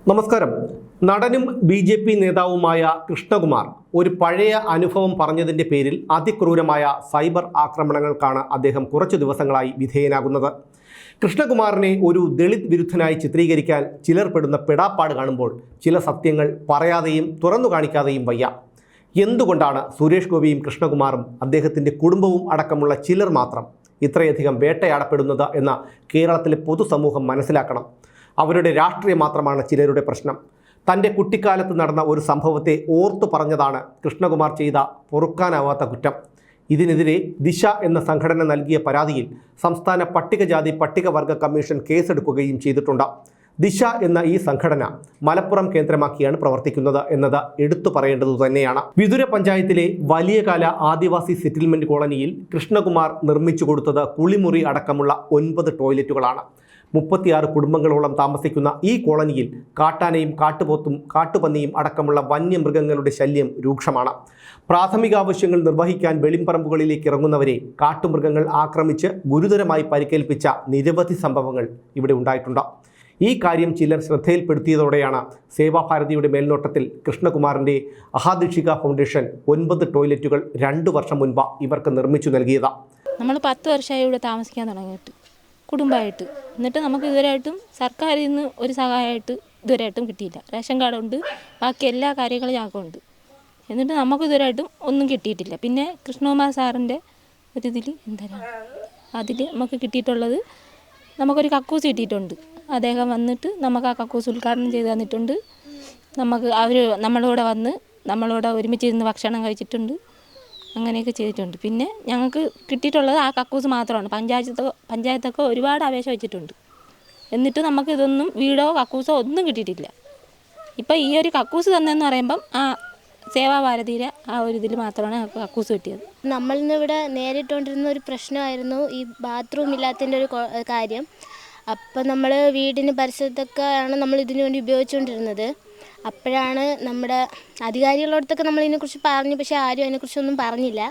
നമസ്കാരം. നടനും ബി.ജെ.പി. നേതാവുമായ കൃഷ്ണകുമാർ ഒരു പഴയ അനുഭവം പറഞ്ഞതിൻ്റെ പേരിൽ അതിക്രൂരമായ സൈബർ ആക്രമണങ്ങൾക്കാണ് അദ്ദേഹം കുറച്ചു ദിവസങ്ങളായി വിധേയനാകുന്നത്. കൃഷ്ണകുമാറിനെ ഒരു ദളിത് വിരുദ്ധനായി ചിത്രീകരിക്കാൻ ചിലർ പെടുന്ന പെടാപ്പാട് കാണുമ്പോൾ ചില സത്യങ്ങൾ പറയാതെയും തുറന്നു കാണിക്കാതെയും വയ്യ. എന്തുകൊണ്ടാണ് സുരേഷ് ഗോപിയും കൃഷ്ണകുമാറും അദ്ദേഹത്തിൻ്റെ കുടുംബവും അടക്കമുള്ള ചിലർ മാത്രം ഇത്രയധികം വേട്ടയാടപ്പെടുന്നത് എന്ന കേരളത്തിലെ പൊതുസമൂഹം മനസ്സിലാക്കണം. അവരുടെ രാഷ്ട്രീയം മാത്രമാണ് ചിലരുടെ പ്രശ്നം. തൻ്റെ കുട്ടിക്കാലത്ത് നടന്ന ഒരു സംഭവത്തെ ഓർത്തു പറഞ്ഞതാണ് കൃഷ്ണകുമാർ ചെയ്ത പൊറുക്കാനാവാത്ത കുറ്റം. ഇതിനെതിരെ ദിശ എന്ന സംഘടന നൽകിയ പരാതിയിൽ സംസ്ഥാന പട്ടികജാതി പട്ടികവർഗ കമ്മീഷൻ കേസെടുക്കുകയും ചെയ്തിട്ടുണ്ട്. ദിശ എന്ന ഈ സംഘടന മലപ്പുറം കേന്ദ്രമാക്കിയാണ് പ്രവർത്തിക്കുന്നത് എന്നത് എടുത്തു പറയേണ്ടതു തന്നെയാണ്. വിതുര പഞ്ചായത്തിലെ വലിയകാല ആദിവാസി സെറ്റിൽമെൻറ്റ് കോളനിയിൽ കൃഷ്ണകുമാർ നിർമ്മിച്ചു കൊടുത്തത് കുളിമുറി അടക്കമുള്ള 9 ടോയ്ലറ്റുകളാണ്. 36 കുടുംബങ്ങളോളം താമസിക്കുന്ന ഈ കോളനിയിൽ കാട്ടാനയും കാട്ടുപോത്തും കാട്ടുപന്നിയും അടക്കമുള്ള വന്യമൃഗങ്ങളുടെ ശല്യം രൂക്ഷമാണ്. പ്രാഥമികാവശ്യങ്ങൾ നിർവഹിക്കാൻ വെളിമ്പറമ്പുകളിലേക്ക് ഇറങ്ങുന്നവരെ കാട്ടുമൃഗങ്ങൾ ആക്രമിച്ച് ഗുരുതരമായി പരിക്കേൽപ്പിച്ച നിരവധി സംഭവങ്ങൾ ഇവിടെ ഉണ്ടായിട്ടുണ്ട്. ഈ കാര്യം ചിലർ ശ്രദ്ധയിൽപ്പെടുത്തിയതോടെയാണ് സേവാഭാരതിയുടെ മേൽനോട്ടത്തിൽ കൃഷ്ണകുമാറിൻ്റെ അഹാദിഷിക ഫൗണ്ടേഷൻ 9 ടോയ്ലറ്റുകൾ 2 വർഷം മുൻപ് ഇവർക്ക് നിർമ്മിച്ചു നൽകിയത്. നമ്മൾ 10 വർഷമായി ഇവിടെ താമസിക്കാൻ തുടങ്ങിയിട്ട് കുടുംബമായിട്ട്. എന്നിട്ട് നമുക്ക് ഇതുവരെയായിട്ടും സർക്കാരിൽ നിന്ന് ഒരു സഹായമായിട്ട് ഇതുവരെയായിട്ടും കിട്ടിയില്ല. റേഷൻ കാർഡുണ്ട്, ബാക്കി എല്ലാ കാര്യങ്ങളും ഞങ്ങൾക്കുണ്ട്. എന്നിട്ട് നമുക്ക് ഇതുവരെയായിട്ടും ഒന്നും കിട്ടിയിട്ടില്ല. പിന്നെ കൃഷ്ണകുമാർ സാറിൻ്റെ ഒരിതിൽ എന്താണ് അതിൽ നമുക്ക് കിട്ടിയിട്ടുള്ളത്, നമുക്കൊരു കക്കൂസ് കിട്ടിയിട്ടുണ്ട്. അദ്ദേഹം വന്നിട്ട് നമുക്ക് ആ കക്കൂസ് ഉദ്ഘാടനം ചെയ്ത് തന്നിട്ടുണ്ട്. നമുക്ക് അവർ നമ്മളോട് വന്ന് നമ്മളോട് ഒരുമിച്ചിരുന്ന് ഭക്ഷണം കഴിച്ചിട്ടുണ്ട്. അങ്ങനെയൊക്കെ ചെയ്തിട്ടുണ്ട്. പിന്നെ ഞങ്ങൾക്ക് കിട്ടിയിട്ടുള്ളത് ആ കക്കൂസ് മാത്രമാണ്. പഞ്ചായത്തൊക്കെ ഒരുപാട് അപേക്ഷ വെച്ചിട്ടുണ്ട്. എന്നിട്ട് നമുക്ക് ഇതൊന്നും വീടോ കക്കൂസോ ഒന്നും കിട്ടിയിട്ടില്ല. ഇപ്പം ഈ ഒരു കക്കൂസ് തന്നെന്ന് പറയുമ്പം ആ സേവാഭാരതിയുടെ ആ ഒരു ഇതിൽ മാത്രമാണ് കക്കൂസ് കിട്ടിയത്. നമ്മളിന്നിവിടെ നേരിട്ടുകൊണ്ടിരുന്ന ഒരു പ്രശ്നമായിരുന്നു ഈ ബാത്റൂം ഇല്ലാത്തതിൻ്റെ ഒരു കാര്യം. അപ്പം നമ്മൾ വീടിന് പരിസരത്തൊക്കെയാണ് നമ്മൾ ഇതിനു വേണ്ടി ഉപയോഗിച്ചുകൊണ്ടിരുന്നത്. അപ്പോഴാണ് നമ്മുടെ അധികാരികളോടത്തൊക്കെ നമ്മൾ ഇതിനെക്കുറിച്ച് പറഞ്ഞു. പക്ഷേ ആരും അതിനെക്കുറിച്ചൊന്നും പറഞ്ഞില്ല,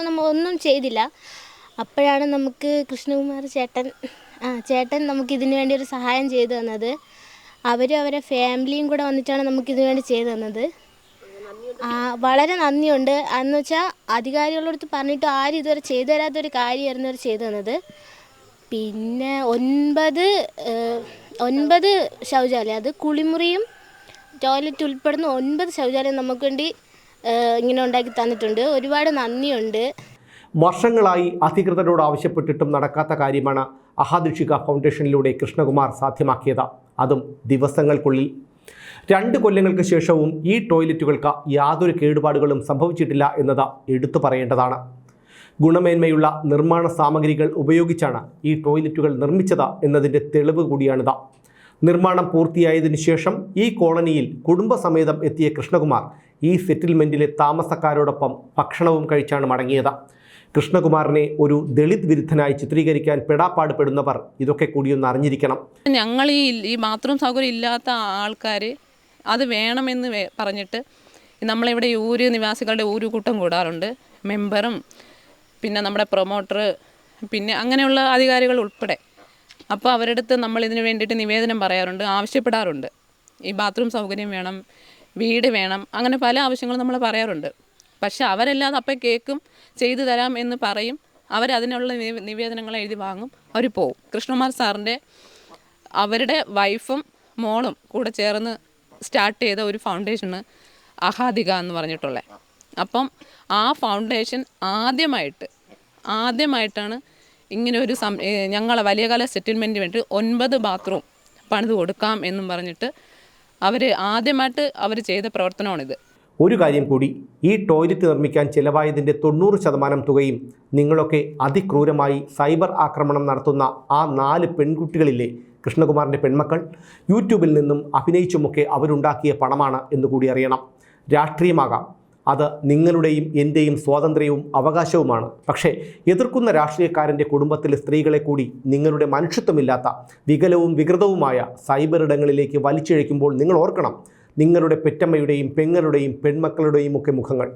നമ്മൾ ഒന്നും ചെയ്തില്ല. അപ്പോഴാണ് നമുക്ക് കൃഷ്ണകുമാർ ചേട്ടൻ നമുക്ക് ഇതിനു വേണ്ടി ഒരു സഹായം ചെയ്തു തന്നത്. അവരെ ഫാമിലിയും കൂടെ വന്നിട്ടാണ് നമുക്കിതിനു വേണ്ടി ചെയ്തു തന്നത്. വളരെ നന്ദിയുണ്ട്. എന്ന് വെച്ചാൽ അധികാരികളോടത്ത് പറഞ്ഞിട്ട് ആരും ഇതുവരെ ചെയ്തു തരാത്തൊരു കാര്യമായിരുന്നു അവർ ചെയ്തു തന്നത്. പിന്നെ 9 ശൗചാലയം, അത് കുളിമുറിയും ടോയ്ലറ്റ് ഉൾപ്പെടുന്ന 9 ശൗചാലയം നമുക്ക് വേണ്ടി ഇങ്ങനെ ഉണ്ടാക്കി തന്നിട്ടുണ്ട്. ഒരുപാട് നന്ദിയുണ്ട്. വർഷങ്ങളായി അധികൃതരോട് ആവശ്യപ്പെട്ടിട്ടും നടക്കാത്ത കാര്യമാണ് അഹാദിഷിക ഫൗണ്ടേഷനിലൂടെ കൃഷ്ണകുമാർ സാധ്യമാക്കിയത്. അതും ദിവസങ്ങൾക്കുള്ളിൽ. 2 കൊല്ലങ്ങൾക്ക് ശേഷവും ഈ ടോയ്ലറ്റുകൾക്ക് യാതൊരു കേടുപാടുകളും സംഭവിച്ചിട്ടില്ല എന്നത് എടുത്തു പറയേണ്ടതാണ്. ഗുണമേന്മയുള്ള നിർമ്മാണ സാമഗ്രികൾ ഉപയോഗിച്ചാണ് ഈ ടോയ്ലറ്റുകൾ നിർമ്മിച്ചത് എന്നതിൻ്റെ തെളിവ് കൂടിയാണിത്. നിർമ്മാണം പൂർത്തിയായതിനു ശേഷം ഈ കോളനിയിൽ കുടുംബസമേതം എത്തിയ കൃഷ്ണകുമാർ ഈ സെറ്റിൽമെൻറ്റിലെ താമസക്കാരോടൊപ്പം ഭക്ഷണവും കഴിച്ചാണ് മടങ്ങിയത്. കൃഷ്ണകുമാറിനെ ഒരു ദളിത് വിരുദ്ധനായി ചിത്രീകരിക്കാൻ പെടാപ്പാട് പെടുന്നവർ ഇതൊക്കെ കൂടിയൊന്ന് അറിഞ്ഞിരിക്കണം. ഞങ്ങൾ ഈ ബാത്റൂം സൗകര്യം ഇല്ലാത്ത ആൾക്കാർ അത് വേണമെന്ന് പറഞ്ഞിട്ട് നമ്മളിവിടെ ഊര് നിവാസികളുടെ ഊരുകൂട്ടം കൂടാറുണ്ട്. മെമ്പറും പിന്നെ നമ്മുടെ പ്രൊമോട്ടർ പിന്നെ അങ്ങനെയുള്ള അധികാരികൾ ഉൾപ്പെടെ. അപ്പോൾ അവരുടെ അടുത്ത് നമ്മൾ ഇതിന് വേണ്ടിയിട്ട് നിവേദനം പറയാറുണ്ട്, ആവശ്യപ്പെടാറുണ്ട്. ഈ ബാത്റൂം സൗകര്യം വേണം, വീട് വേണം, അങ്ങനെ പല ആവശ്യങ്ങളും നമ്മൾ പറയാറുണ്ട്. പക്ഷെ അവരെല്ലാം അപ്പം കേൾക്കും, ചെയ്തു തരാം എന്ന് പറയും. അവരതിനുള്ള നിവേദനങ്ങൾ എഴുതി വാങ്ങും, അവർ പോവും. കൃഷ്ണകുമാർ സാറിൻ്റെ അവരുടെ വൈഫും മോളും കൂടെ ചേർന്ന് സ്റ്റാർട്ട് ചെയ്ത ഒരു ഫൗണ്ടേഷന് അഹാദിക എന്ന് പറഞ്ഞിട്ടുള്ളത്. അപ്പം ആ ഫൗണ്ടേഷൻ ആദ്യമായിട്ടാണ് ഇങ്ങനെ ഒരു ഞങ്ങളെ വലിയകാല സെറ്റിൽമെൻറ്റിന് വേണ്ടി 9 ബാത്റൂം പണിത് കൊടുക്കാം എന്നും പറഞ്ഞിട്ട് ആദ്യമായിട്ട് അവർ ചെയ്ത പ്രവർത്തനമാണിത്. ഒരു കാര്യം കൂടി, ഈ ടോയ്ലറ്റ് നിർമ്മിക്കാൻ ചിലവായതിൻ്റെ 90% തുകയും നിങ്ങളൊക്കെ അതിക്രൂരമായി സൈബർ ആക്രമണം നടത്തുന്ന ആ 4 പെൺകുട്ടികളില്ലേ കൃഷ്ണകുമാറിൻ്റെ പെൺമക്കൾ, യൂട്യൂബിൽ നിന്നും അഭിനയിച്ചുമൊക്കെ അവരുണ്ടാക്കിയ പണമാണ് എന്നുകൂടി അറിയണം. രാഷ്ട്രീയമാകാം, അത് നിങ്ങളുടെയും എൻ്റെയും സ്വാതന്ത്ര്യവും അവകാശവുമാണ്. പക്ഷേ എതിർക്കുന്ന രാഷ്ട്രീയക്കാരൻ്റെ കുടുംബത്തിലെ സ്ത്രീകളെ കൂടി നിങ്ങളുടെ മനുഷ്യത്വമില്ലാത്ത വികലവും വികൃതവുമായ സൈബർ ഇടങ്ങളിലേക്ക് വലിച്ചിഴയ്ക്കുമ്പോൾ നിങ്ങൾ ഓർക്കണം നിങ്ങളുടെ പെറ്റമ്മയുടെയും പെങ്ങളുടെയും പെൺമക്കളുടെയും ഒക്കെ മുഖങ്ങൾ.